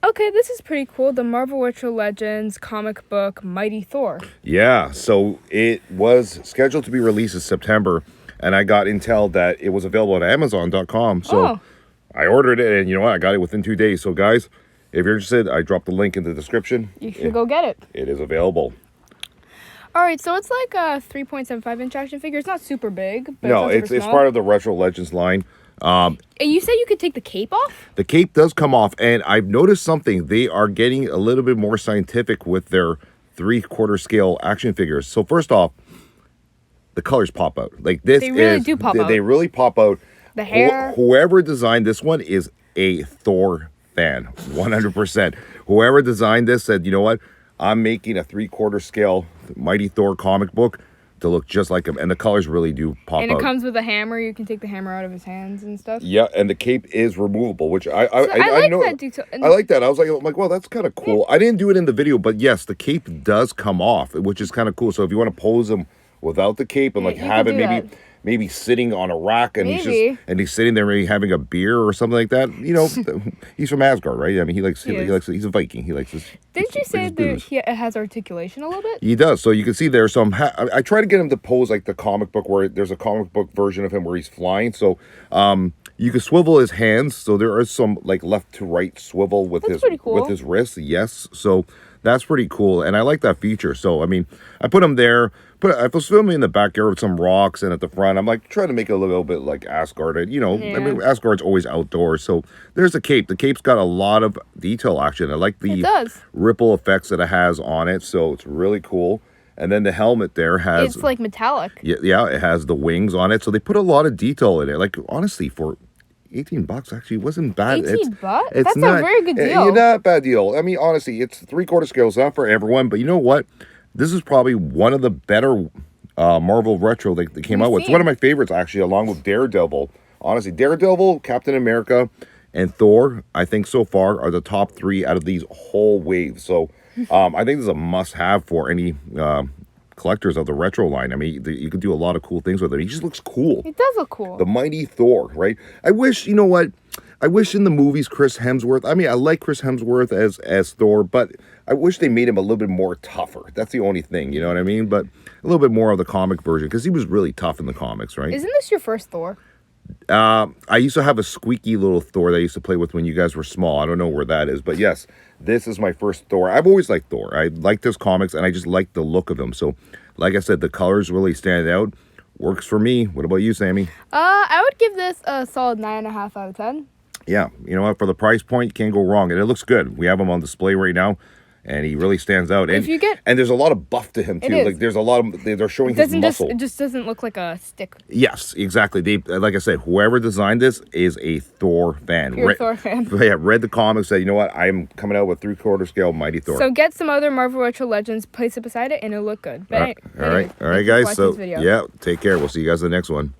Okay, this is pretty cool. The Marvel Retro Legends comic book Mighty Thor. Yeah, so it was scheduled to be released in September, and I got intel that it was available on Amazon.com. So I ordered it, and you know what? I got it within 2 days. So guys, if you're interested, I dropped the link in the description. You should go get it. It is available. All right, so it's like a 3.75-inch action figure. It's not super big. But No, it's part of the Retro Legends line. And you said you could take the cape off? The cape does come off, and I've noticed something. They are getting a little bit more scientific with their 3/4 scale action figures. So first off, the colors pop out. Like this, they really do pop out. They really pop out. The hair. Whoever designed this one is a Thor fan, 100%. Whoever designed this said, you know what? I'm making a 3/4 scale Mighty Thor comic book to look just like him, and the colors really do pop out. And it comes with a hammer. You can take the hammer out of his hands and stuff. Yeah, and the cape is removable, which I like know, that detail. I like that. I was like, well, that's kind of cool. I didn't do it in the video, but yes, the cape does come off, which is kind of cool. So if you want to pose him without the cape and like have it maybe sitting on a rack, and he's sitting there maybe having a beer or something like that. You know, he's from Asgard, right? I mean, he's a Viking. He likes his. Didn't you say that it has articulation a little bit? He does. So you can see there some. I try to get him to pose like the comic book, where there's a comic book version of him where he's flying. So you can swivel his hands. So there is some like left to right swivel with with his wrist. Yes. So that's pretty cool, and I like that feature. So I mean, I put him there. I was filming in the backyard with some rocks, and at the front, I'm like trying to make it a little bit like Asgard. You know, I mean, Asgard's always outdoors. So there's the cape. The cape's got a lot of detail action. I like the ripple effects that it has on it. So it's really cool. And then the helmet there has... It's like metallic. Yeah, it has the wings on it. So they put a lot of detail in it. Like, honestly, for $18 actually wasn't bad. $18? That's not a very good deal. Not a bad deal. I mean, honestly, it's 3/4 scale. It's not for everyone. But you know what? This is probably one of the better Marvel Retro they came out with. It's one of my favorites, actually, along with Daredevil. Honestly, Daredevil, Captain America, and Thor, I think so far, are the top 3 out of these whole waves. So I think this is a must-have for any collectors of the Retro line. I mean, you can do a lot of cool things with it. He just looks cool. He does look cool. The Mighty Thor, right? I wish, you know what? I wish in the movies Chris Hemsworth, I mean, I like Chris Hemsworth as Thor, but I wish they made him a little bit more tougher. That's the only thing, you know what I mean? But a little bit more of the comic version, because he was really tough in the comics, right? Isn't this your first Thor? I used to have a squeaky little Thor that I used to play with when you guys were small. I don't know where that is, but yes, this is my first Thor. I've always liked Thor. I liked his comics, and I just like the look of him. So, like I said, the colors really stand out. Works for me. What about you, Sammy? I would give this a solid 9.5 out of 10. Yeah, you know what? For the price point, you can't go wrong, and it looks good. We have him on display right now, and he really stands out. And and there's a lot of buff to him too. Like there's a lot of they're showing his muscle. It just doesn't look like a stick. Yes, exactly. They like I said, whoever designed this is a Thor fan. Thor fan. Yeah, read the comics. Said, you know what? I'm coming out with 3/4 scale Mighty Thor. So get some other Marvel Retro Legends, place it beside it, and it'll look good. All right, guys. So yeah, take care. We'll see you guys in the next one.